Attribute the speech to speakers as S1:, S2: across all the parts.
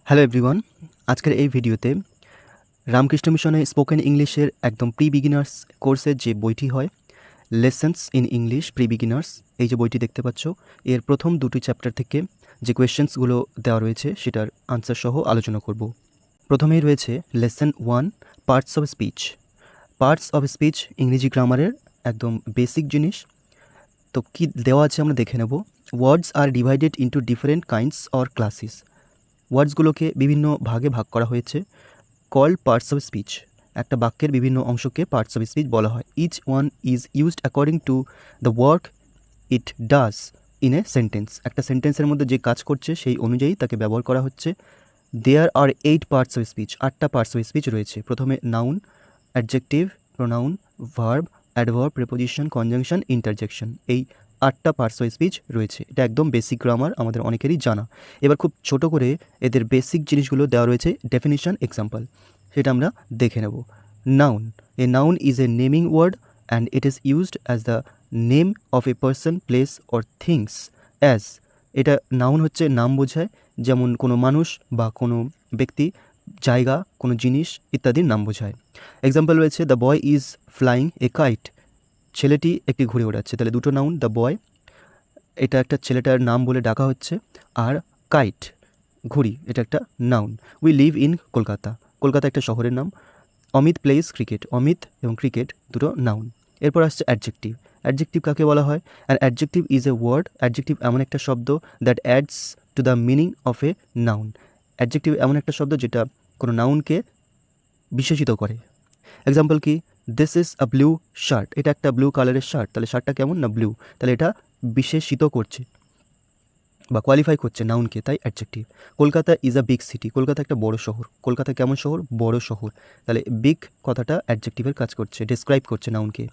S1: Hello everyone, আজকের এই ভিডিওতে রামকৃষ্ণ মিশনে স্পোকেন ইংলিশের একদম প্রি বিগিনার্স কোর্সের যে বইটি হয় lessons in English pre beginners, এই যে বইটি দেখতে পাচ্ছ এর প্রথম দুটি চ্যাপ্টার থেকে যে কোয়েশ্চেন্সগুলো দেওয়া রয়েছে সেটার আনসার সহ আলোচনা করব। প্রথমেই রয়েছে lesson 1 parts of speech. Parts of speech ইংরেজি গ্রামারের একদম বেসিক জিনিস। তো কী দেওয়া আছে আমরা দেখে নেব। Words are divided into different kinds or classes. ওয়ার্ডসগুলোকে বিভিন্ন ভাগে ভাগ করা হয়েছে। কল্ড পার্টস অফ স্পিচ, একটা বাক্যের বিভিন্ন অংশকে পার্টস অফ স্পিচ বলা হয়। Each one is used according to the work it does in a sentence. একটা সেন্টেন্সের মধ্যে যে কাজ করছে সেই অনুযায়ী তাকে ব্যবহার করা হচ্ছে। There are 8 parts of speech, 8টা পার্টস অফ স্পিচ রয়েছে। প্রথমে noun, adjective, pronoun, verb, adverb, preposition, conjunction, interjection, এই 8টা পার্টস অফ স্পিচ রয়েছে। এটা একদম বেসিক গ্রামার, আমাদের অনেকেরই জানা। এবার খুব ছোট করে এদের বেসিক জিনিসগুলো দেওয়া রয়েছে, ডেফিনিশন, এক্সাম্পল, সেটা আমরা দেখে নেব। Noun, a noun is a naming word and it is used as the name of a person, place or things. As, এটা নাউন হচ্ছে নাম বোঝায়, যেমন কোনো মানুষ বা কোনো ব্যক্তি, জায়গা, কোনো জিনিস ইত্যাদির নাম বোঝায়। এক্সাম্পল রয়েছে the boy is flying a kite, ছেলেটি একটি ঘুড়ি ওড়াচ্ছে। তাহলে দুটো নাউন, দ্য বয় এটা একটা ছেলেটার নাম বলে ডাকা হচ্ছে, আর কাইট ঘুড়ি এটা একটা noun. We live in Kolkata, Kolkata একটা শহরের নাম। অমিত প্লেস ক্রিকেট, অমিত এবং ক্রিকেট দুটো নাউন। এরপর আসছে অ্যাডজেক্টিভ। অ্যাডজেক্টিভ কাকে বলা হয়? And adjective is a word, adjective এমন একটা শব্দ that adds to the meaning of a noun. Adjective এমন একটা শব্দ যেটা কোনো নাউনকে বিশেষিত করে। এক্সাম্পল কি? This is a blue shirt, এটা একটা ব্লু কালারের শার্ট। তাহলে শার্টটা কেমন? না ব্লু। তাহলে এটা বিশেষিত করছে বা কোয়ালিফাই করছে নাউনকে, তাই adjective. Kolkata is a big city, Kolkata একটা বড় শহর। কলকাতা কেমন শহর? বড় শহর। তাহলে বিগ কথাটা অ্যাডজেক্টিভের কাজ করছে, ডিসক্রাইব করছে নাউনকে।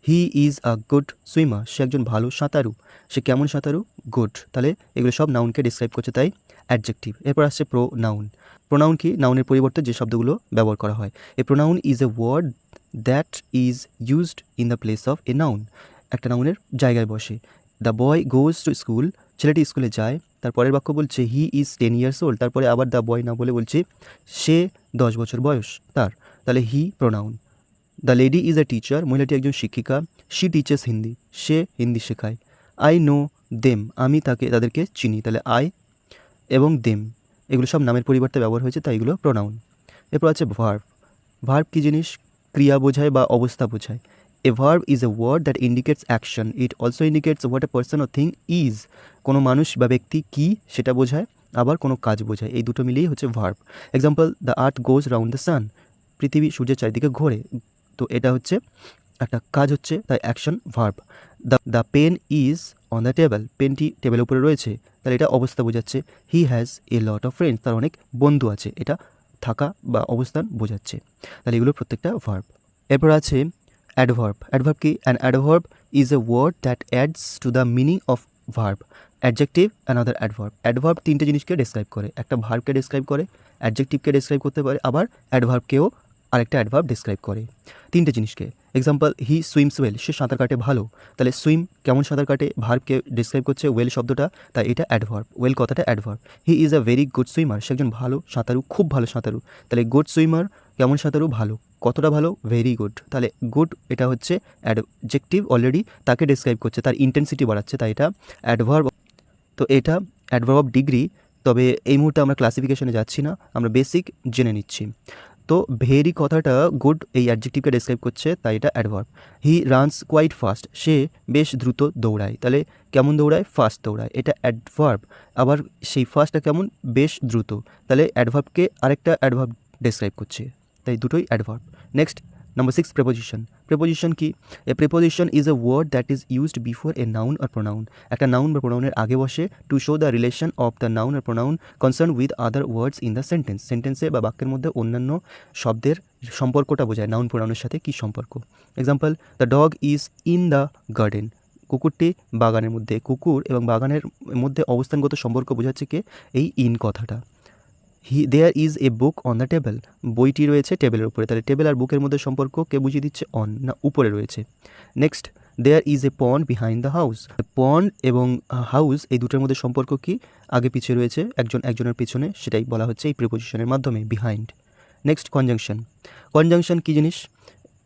S1: He is a good swimmer, সে একজন ভালো সাঁতারু। সে কেমন সাঁতারু? গুড। তাহলে এগুলো সব নাউনকে ডিসক্রাইব করছে, তাই অ্যাডজেক্টিভ। এরপর আসছে প্রোনাউন। প্রোনাউন কি? নাউনের পরিবর্তে যে শব্দগুলো ব্যবহার করা হয়। A pronoun is a word that is used in the place of a noun, একটা নাউনের জায়গায় বসে। The boy goes to school, ছেলেটি স্কুলে যায়। তারপরের বাক্য বলছে হি ইজ 10 ইয়ার্স ওল্ড, তারপরে আবার দ্য বয় না বলে বলছে সে 10 বছর বয়স তার। তাহলে he pronoun. The lady is a teacher, মহিলাটি একজন শিক্ষিকা। শি টিচার্স হিন্দি, সে হিন্দি শেখায়। আই নো দেম, আমি তাদেরকে চিনি। তাহলে আই এবং দেম এগুলো সব নামের পরিবর্তে ব্যবহার হয়েছে, তাই এগুলো প্রোনাউন। এরপর আছে ভার্ব। ভার্ব কী জিনিস? ক্রিয়া বোঝায় বা অবস্থা বোঝায়। A verb is a word that indicates action, it also indicates what a person or thing is. কোনো মানুষ বা ব্যক্তি কী সেটা বোঝায়, আবার কোনো কাজ বোঝায়। এই দুটো মিলিয়েই হচ্ছে verb. Example, the earth goes round the sun, পৃথিবী সূর্যের চারিদিকে ঘোরে। তো এটা হচ্ছে একটা কাজ হচ্ছে, তাই action verb. The pen is on the table, পেনটি টেবিলের উপরে রয়েছে, তাহলে এটা অবস্থা বোঝাচ্ছে। He has a lot of friends, তার অনেক বন্ধু আছে, এটা থাকা বা অবস্থান বোঝাচ্ছে। তাহলে এগুলো প্রত্যেকটা ভার্ব। এরপর আছে অ্যাডভার্ব। অ্যাডভার্ব কি? An adverb is a word that adds to the meaning of verb, adjective another adverb. Adverb তিনটে জিনিসকে ডিসক্রাইব করে, একটা ভার্বকে ডিসক্রাইব করে, অ্যাডজেক্টিভকে ডিসক্রাইব করতে পারে, আবার অ্যাডভার্বকেও আরেকটা অ্যাডভার্ব ডিসক্রাইব করে, তিনটে জিনিসকে। এক্সাম্পল, হি সুইমস ওয়েল, সে সাঁতার কাটে ভালো। তাহলে সুইম কেমন সাঁতার কাটে, ভার্বকে ডিসক্রাইব করছে, ওয়েল শব্দটা, তাই এটা অ্যাডভার্ব, ওয়েল কথাটা adverb. He is a very good swimmer, সে একজন ভালো সাঁতারু, খুব ভালো সাঁতারু। তাহলে গুড সুইমার কেমন সাঁতারু? ভালো। কতটা ভালো? Very good. তাহলে গুড এটা হচ্ছে অ্যাডজেক্টিভ, অলরেডি তাকে ডিসক্রাইব করছে, তার ইন্টেন্সিটি বাড়াচ্ছে, তাই এটা অ্যাডভার্ব। তো এটা অ্যাডভার্ব অফ ডিগ্রি। তবে এই মুহূর্তে আমরা ক্লাসিফিকেশনে যাচ্ছি না, আমরা বেসিক জেনে নিচ্ছি। তো ভেরি কথাটা গুড এই অ্যাডজেক্টিভকে ডিসক্রাইব করছে, তাই এটা adverb. He runs quite fast, সে বেশ দ্রুত দৌড়ায়। তাহলে কেমন দৌড়ায়? ফাস্ট দৌড়ায়, এটা অ্যাডভার্ব। আবার সেই ফাস্টটা কেমন? বেশ দ্রুত। তাহলে অ্যাডভার্বকে আরেকটা অ্যাডভার্ব ডিসক্রাইব করছে, তাই দুটোই adverb. Next number 6, preposition. Preposition কি? A preposition is a word that is used before a noun or pronoun, একটা নাউন বা প্রোনাউনের আগে বসে, to show the relation of the noun or pronoun concern with other words in the sentence. সেন্টেন্সে বা বাক্যের মধ্যে অন্যান্য শব্দের সম্পর্কটা বোঝায়, নাউন প্রোনাউনের সাথে কী সম্পর্ক। Example, the dog is in the garden, কুকুরটি বাগানের মধ্যে। কুকুর এবং বাগানের মধ্যে অবস্থানগত সম্পর্ক বোঝাচ্ছে কে? এই ইন কথাটা। There is a book on the table, বইটি রয়েছে টেবিলের উপরে। তাহলে টেবিল আর বুকের মধ্যে সম্পর্ক কে বুঝিয়ে দিচ্ছে? অন, না উপরে রয়েছে। Next, there is a pond behind the house. Pond এবং হাউস এই দুটোর মধ্যে সম্পর্ক কি, আগে পিছিয়ে রয়েছে, একজনের পিছনে, সেটাই বলা হচ্ছে এই প্রিপোজিশনের মাধ্যমে, বিহাইন্ড। Next conjunction. কনজাংশন কী জিনিস?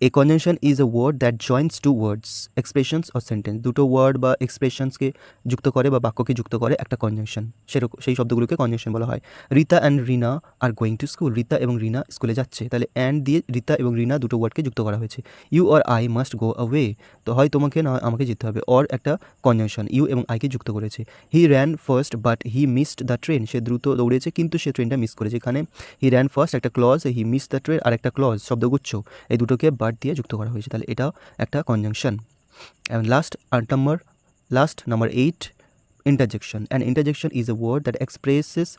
S1: A conjunction is a word that joints two words, expressions or sentence. দুটো ওয়ার্ড বা এক্সপ্রেশনসকে যুক্ত করে বা বাক্যকে যুক্ত করে একটা কনজাংশন, সেই শব্দগুলোকে কনজাংশন বলা হয়। Rita and Rina are going to school. Rita এবং রিনা স্কুলে যাচ্ছে, তাহলে অ্যান্ড দিয়ে রীতা এবং রিনা দুটো ওয়ার্ডকে যুক্ত করা হয়েছে। You or I must go away, তো হয় তোমাকে না আমাকে যেতে হবে, অর একটা কনজাংশন ইউ এবং আইকে যুক্ত করেছে। He ran fast but he missed the train, সে দ্রুত দৌড়েছে কিন্তু সে ট্রেনটা মিস করেছে। এখানে হি র্যান ফার্স্ট একটা clause, he miss the train আর একটা ক্লজ, শব্দগুচ্ছ, এই দুটোকে বাট দিয়ে যুক্ত করা হয়েছে, তাহলে এটাও একটা conjunction. And last number 8, interjection. An interjection is a word that expresses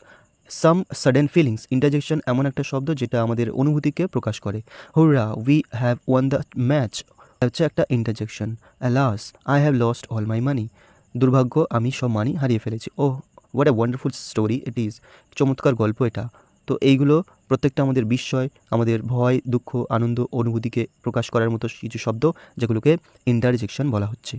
S1: some sudden feelings. Interjection এমন একটা শব্দ যেটা আমাদের অনুভূতিকে প্রকাশ করে। হুররা, we have won the match হচ্ছে একটা interjection. Alas, I have lost all my money. দুর্ভাগ্য, আমি সব মানি হারিয়ে ফেলেছি। ওহ, what a wonderful story it is. চমৎকার গল্প এটা। তো এইগুলো প্রত্যেকটা আমাদের বিস্ময়, আমাদের ভয়, দুঃখ, আনন্দ, অনুভূতিকে প্রকাশ করার মতো কিছু শব্দ, যেগুলোকে ইন্টারজেকশন বলা হচ্ছে।